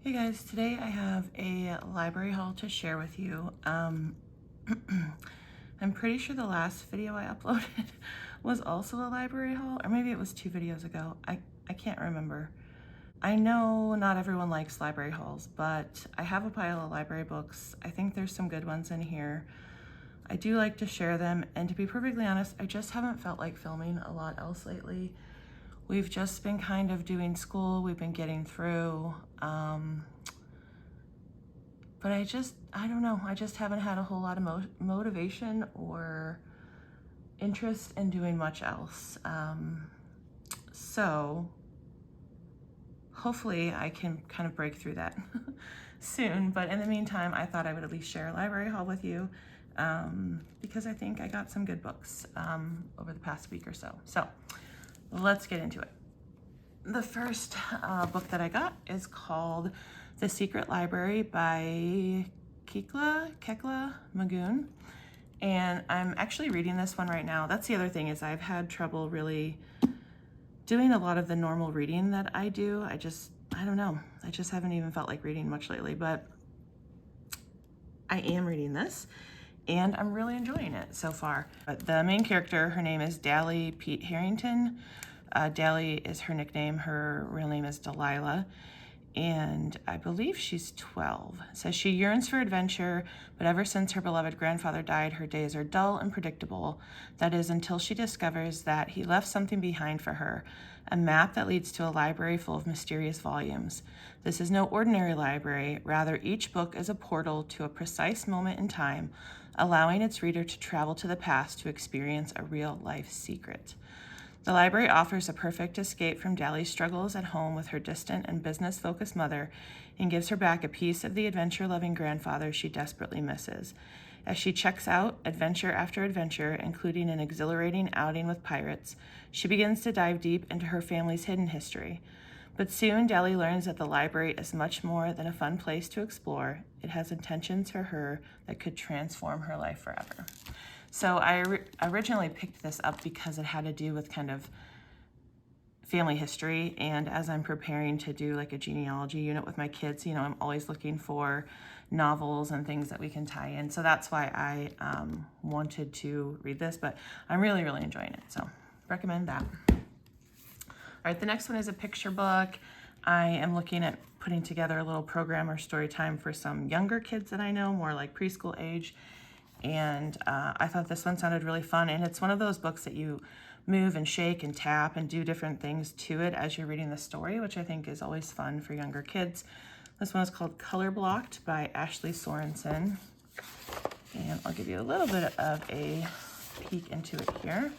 Hey guys, today I have a library haul to share with you. I'm pretty sure the last video I uploaded was also a library haul, or maybe it was 2 videos ago. I can't remember. I know not everyone likes library hauls, but I have a pile of library books. I think there's some good ones in here. I do like to share them, and to be perfectly honest, I just haven't felt like filming a lot else lately. We've just been kind of doing school, we've been getting through, but I don't know, I just haven't had a whole lot of motivation or interest in doing much else. So hopefully I can kind of break through that soon, but in the meantime, I thought I would at least share a library haul with you because I think I got some good books over the past week or so. So let's get into it. The first book that I got is called The Secret Library by Kekla Magoon. And I'm actually reading this one right now. That's the other thing, is I've had trouble really doing a lot of the normal reading that I do. I don't know. I just haven't even felt like reading much lately, but I am reading this and I'm really enjoying it so far. But the main character, her name is Dally Pete Harrington. Dally is her nickname. Her real name is Delilah, and I believe she's 12. It says she yearns for adventure, but ever since her beloved grandfather died, her days are dull and predictable. That is, until she discovers that he left something behind for her, a map that leads to a library full of mysterious volumes. This is no ordinary library. Rather, each book is a portal to a precise moment in time, allowing its reader to travel to the past to experience a real-life secret. The library offers a perfect escape from Dally's struggles at home with her distant and business-focused mother and gives her back a piece of the adventure-loving grandfather she desperately misses. As she checks out adventure after adventure, including an exhilarating outing with pirates, she begins to dive deep into her family's hidden history. But soon, Dally learns that the library is much more than a fun place to explore. It has intentions for her that could transform her life forever. So I originally picked this up because it had to do with kind of family history, and as I'm preparing to do like a genealogy unit with my kids, you know, I'm always looking for novels and things that we can tie in. So that's why I wanted to read this, but I'm really enjoying it. So recommend that. All right, the next one is a picture book. I am looking at putting together a little program or story time for some younger kids that I know, more like preschool age. And I thought this one sounded really fun, and it's one of those books that you move and shake and tap and do different things to it as you're reading the story, which I think is always fun for younger kids. This one is called Color Blocked by Ashley Sorensen, and I'll give you a little bit of a peek into it here.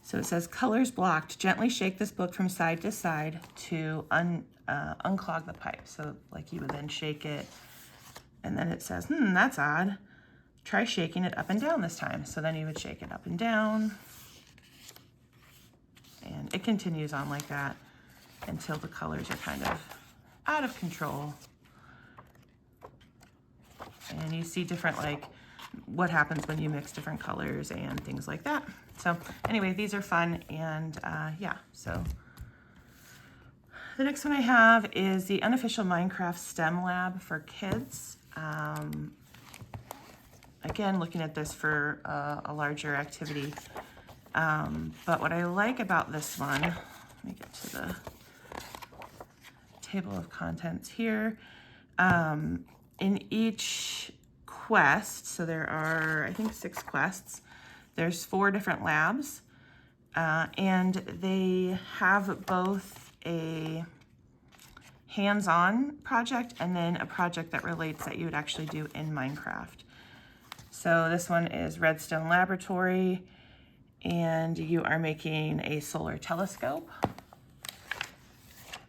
So it says, colors blocked. Gently shake this book from side to side to unclog the pipe. So like you would then shake it, and then it says, that's odd. Try shaking it up and down this time. So then you would shake it up and down. And it continues on like that until the colors are kind of out of control. And you see different, like, what happens when you mix different colors and things like that. So anyway, these are fun, and yeah, so the next one I have is the Unofficial Minecraft STEM Lab for kids. Again, looking at this for a larger activity. But what I like about this one, let me get to the table of contents here. In each quest, so there are, I think, 6 quests. There's 4 different labs, and they have both a hands-on project and then a project that relates that you would actually do in Minecraft. So this one is Redstone Laboratory, and you are making a solar telescope.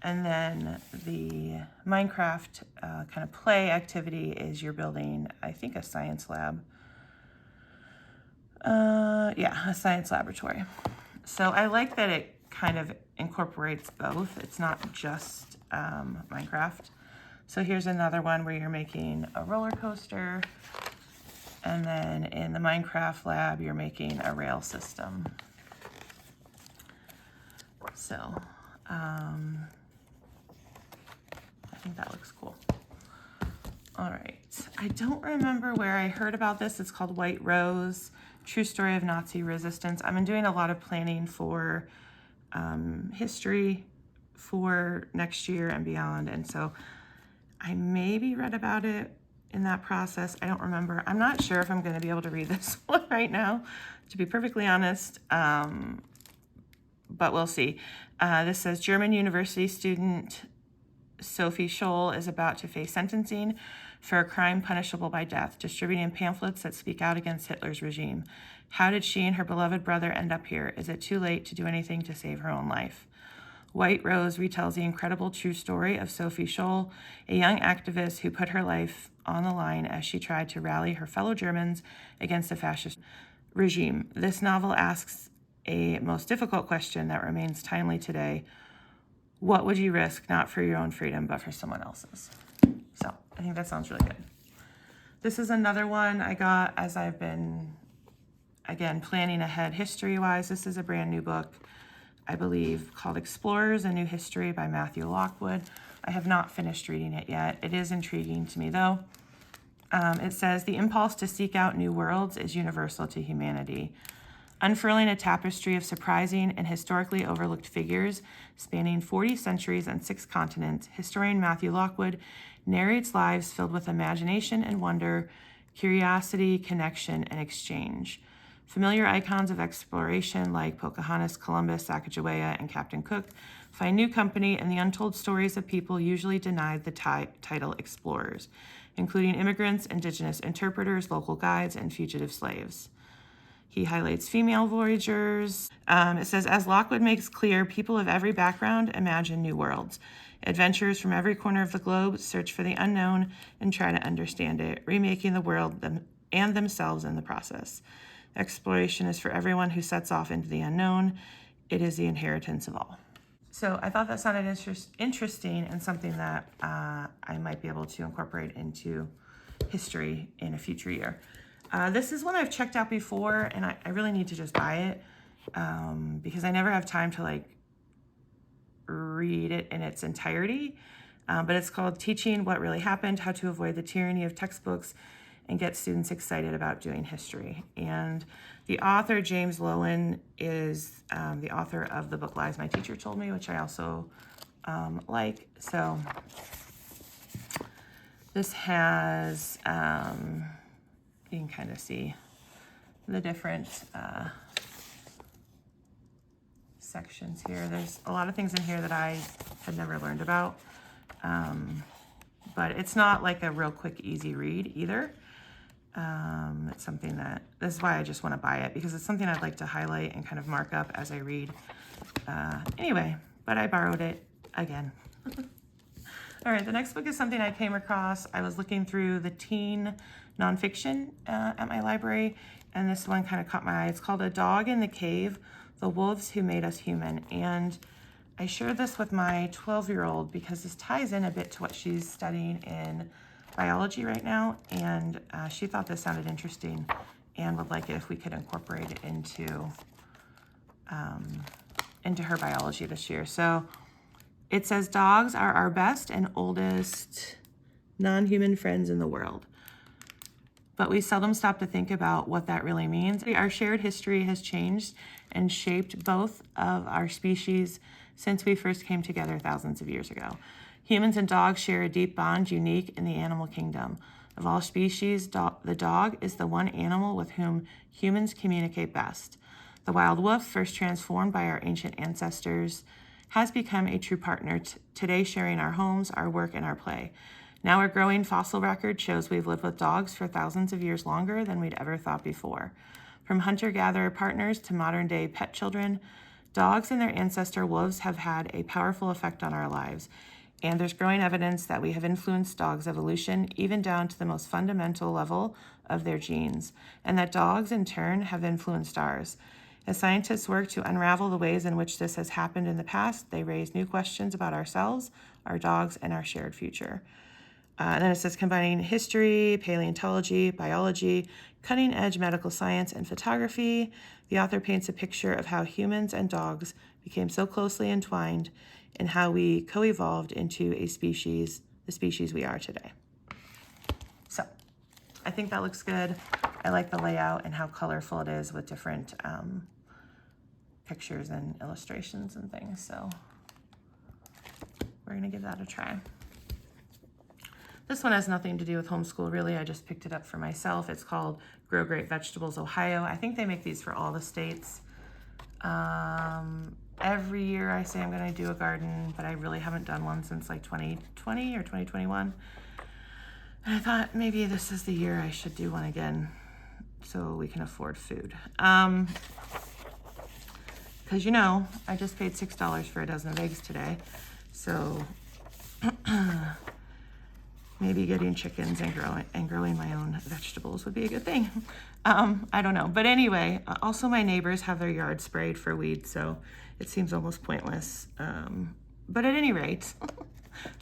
And then the Minecraft kind of play activity is you're building, I think, a science lab. Yeah, a science laboratory. So I like that it kind of incorporates both. It's not just Minecraft. So here's another one where you're making a roller coaster. And then in the Minecraft lab, you're making a rail system. So I think that looks cool. All right, I don't remember where I heard about this. It's called White Rose, True Story of Nazi Resistance. I've been doing a lot of planning for history for next year and beyond, and so I maybe read about it in that process. I don't remember. I'm not sure if I'm going to be able to read this one right now, to be perfectly honest, but we'll see. This says German university student Sophie Scholl is about to face sentencing for a crime punishable by death, distributing pamphlets that speak out against Hitler's regime. How did she and her beloved brother end up here? Is it too late to do anything to save her own life? White Rose retells the incredible true story of Sophie Scholl, a young activist who put her life on the line as she tried to rally her fellow Germans against the fascist regime. This novel asks a most difficult question that remains timely today. What would you risk, not for your own freedom, but for someone else's? So I think that sounds really good. This is another one I got as I've been, again, planning ahead history-wise. This is a brand new book, I believe, called Explorers, A New History by Matthew Lockwood. I have not finished reading it yet. It is intriguing to me, though. It says, the impulse to seek out new worlds is universal to humanity. Unfurling a tapestry of surprising and historically overlooked figures spanning 40 centuries and 6 continents, historian Matthew Lockwood narrates lives filled with imagination and wonder, curiosity, connection, and exchange. Familiar icons of exploration like Pocahontas, Columbus, Sacagawea, and Captain Cook find new company in the untold stories of people usually denied the title explorers, including immigrants, indigenous interpreters, local guides, and fugitive slaves. He highlights female voyagers. It says, as Lockwood makes clear, people of every background imagine new worlds. Adventurers from every corner of the globe search for the unknown and try to understand it, remaking the world and themselves in the process. Exploration is for everyone who sets off into the unknown. It is the inheritance of all. So I thought that sounded interesting and something that I might be able to incorporate into history in a future year. This is one I've checked out before, and I really need to just buy it because I never have time to read it in its entirety. But it's called Teaching What Really Happened, How to Avoid the Tyranny of Textbooks and Get Students Excited About Doing History. And the author, James Lowen, is the author of the book Lies My Teacher Told Me, which I also like. So this has... you can kind of see the different sections here. There's a lot of things in here that I had never learned about, but it's not like a real quick, easy read either. It's something this is why I just want to buy it, because it's something I'd like to highlight and kind of mark up as I read. Anyway, but I borrowed it again. All right, the next book is something I came across. I was looking through the teen nonfiction at my library, and this one kind of caught my eye. It's called A Dog in the Cave, The Wolves Who Made Us Human. And I shared this with my 12-year-old because this ties in a bit to what she's studying in biology right now, and she thought this sounded interesting and would like it if we could incorporate it into her biology this year. So it says, dogs are our best and oldest non-human friends in the world, but we seldom stop to think about what that really means. Our shared history has changed and shaped both of our species since we first came together thousands of years ago. Humans and dogs share a deep bond unique in the animal kingdom. Of all species, the dog is the one animal with whom humans communicate best. The wild wolf, first transformed by our ancient ancestors, has become a true partner, today sharing our homes, our work, and our play. Now our growing fossil record shows we've lived with dogs for thousands of years longer than we'd ever thought before. From hunter-gatherer partners to modern-day pet children, dogs and their ancestor wolves have had a powerful effect on our lives. And there's growing evidence that we have influenced dogs' evolution, even down to the most fundamental level of their genes, and that dogs, in turn, have influenced ours. As scientists work to unravel the ways in which this has happened in the past, they raise new questions about ourselves, our dogs, and our shared future. Then it says combining history, paleontology, biology, cutting-edge medical science, and photography. The author paints a picture of how humans and dogs became so closely entwined and how we co-evolved into the species we are today. So I think that looks good. I like the layout and how colorful it is with different pictures and illustrations and things. So we're gonna give that a try. This one has nothing to do with homeschool, really. I just picked it up for myself. It's called Grow Great Vegetables, Ohio. I think they make these for all the states. Every year I say I'm gonna do a garden, but I really haven't done one since like 2020 or 2021. And I thought maybe this is the year I should do one again so we can afford food. Because you know, I just paid $6 for a dozen of eggs today. So maybe getting chickens and growing my own vegetables would be a good thing. I don't know. But anyway, also my neighbors have their yard sprayed for weeds, so it seems almost pointless. But at any rate,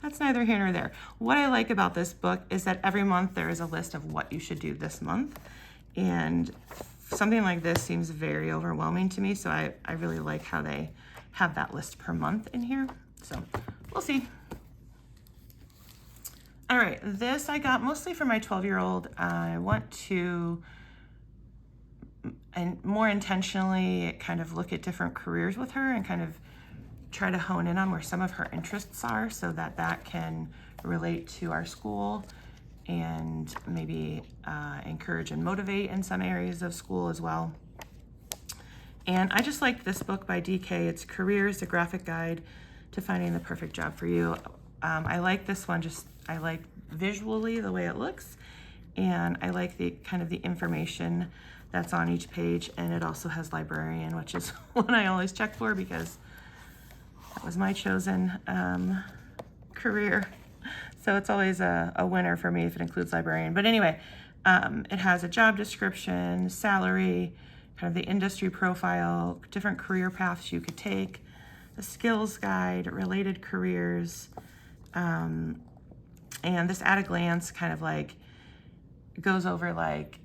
that's neither here nor there. What I like about this book is that every month there is a list of what you should do this month. And something like this seems very overwhelming to me, so I really like how they have that list per month in here. So we'll see. All right, this I got mostly for my 12-year-old. I want to and more intentionally kind of look at different careers with her and kind of try to hone in on where some of her interests are so that that can relate to our school and maybe encourage and motivate in some areas of school as well. And I just like this book by DK. It's Careers, a Graphic Guide to Finding the Perfect Job for You. I like this one, I like visually the way it looks, and I like the kind of the information that's on each page, and it also has librarian, which is one I always check for because that was my chosen career. So it's always a winner for me if it includes librarian. But anyway, it has a job description, salary, kind of the industry profile, different career paths you could take, a skills guide, related careers, and this at a glance kind of like goes over like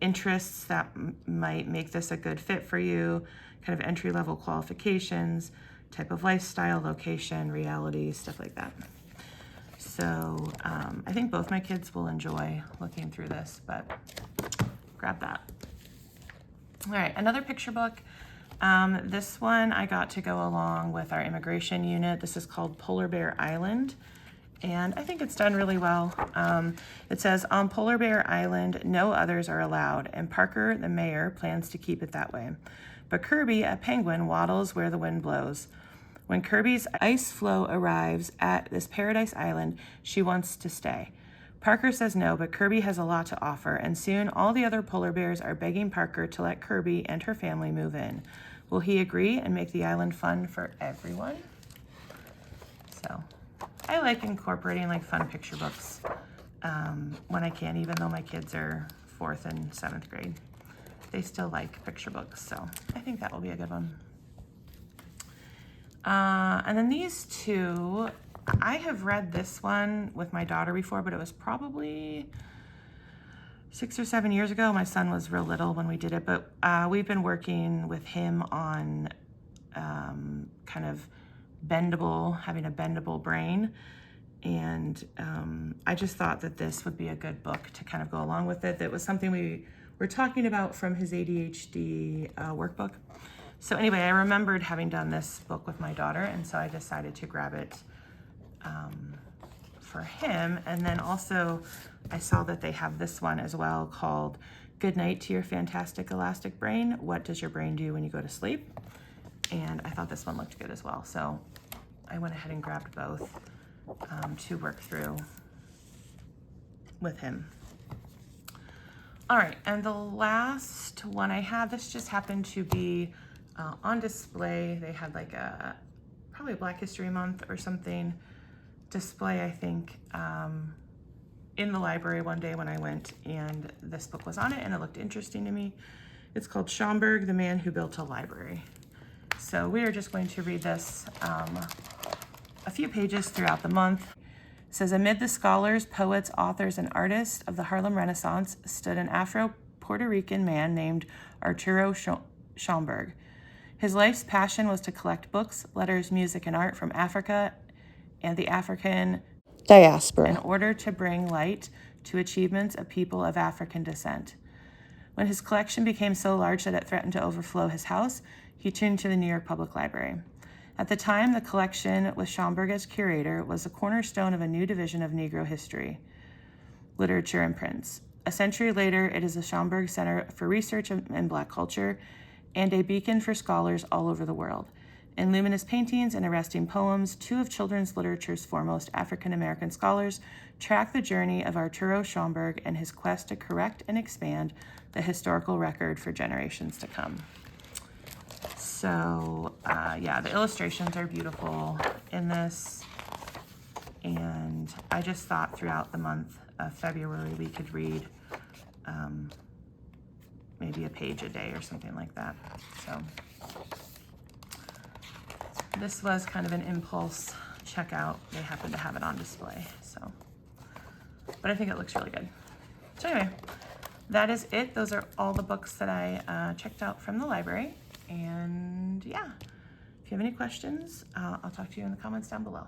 interests that might make this a good fit for you, kind of entry-level qualifications, type of lifestyle, location, reality, stuff like that. So I think both my kids will enjoy looking through this, but grab that. All right, another picture book. This one I got to go along with our immigration unit. This is called Polar Bear Island, and I think it's done really well. It says, on Polar Bear Island, no others are allowed, and Parker, the mayor, plans to keep it that way. But Kirby, a penguin, waddles where the wind blows. When Kirby's ice floe arrives at this paradise island, she wants to stay. Parker says no, but Kirby has a lot to offer, and soon all the other polar bears are begging Parker to let Kirby and her family move in. Will he agree and make the island fun for everyone? So I like incorporating like fun picture books when I can, even though my kids are 4th and 7th grade. They still like picture books, so I think that will be a good one. And then these two, I have read this one with my daughter before, but it was probably 6 or 7 years ago. My son was real little when we did it, but we've been working with him on kind of having a bendable brain. And I just thought that this would be a good book to kind of go along with it. That was something we were talking about from his ADHD workbook. So anyway, I remembered having done this book with my daughter, and so I decided to grab it for him. And then also I saw that they have this one as well called Good Night to Your Fantastic Elastic Brain. What does your brain do when you go to sleep? And I thought this one looked good as well. So I went ahead and grabbed both to work through with him. All right, and the last one I have, this just happened to be on display. They had like probably Black History Month or something display, I think, in the library one day when I went, and this book was on it and it looked interesting to me. It's called Schomburg, the Man Who Built a Library. So we are just going to read this a few pages throughout the month. It says, amid the scholars, poets, authors, and artists of the Harlem Renaissance stood an Afro-Puerto Rican man named Arturo Schomburg. His life's passion was to collect books, letters, music, and art from Africa and the African diaspora in order to bring light to achievements of people of African descent. When his collection became so large that it threatened to overflow his house, he turned to the New York Public Library. At the time, the collection, with Schomburg as curator, was the cornerstone of a new division of Negro history, literature, and prints. A century later, it is the Schomburg Center for Research in Black Culture and a beacon for scholars all over the world. In luminous paintings and arresting poems, two of children's literature's foremost African-American scholars track the journey of Arturo Schomburg and his quest to correct and expand the historical record for generations to come. So, yeah, the illustrations are beautiful in this, and I just thought throughout the month of February we could read maybe a page a day or something like that. So this was kind of an impulse checkout. They happen to have it on display, so, but I think it looks really good. So anyway, that is it. Those are all the books that I checked out from the library. And yeah, if you have any questions, I'll talk to you in the comments down below.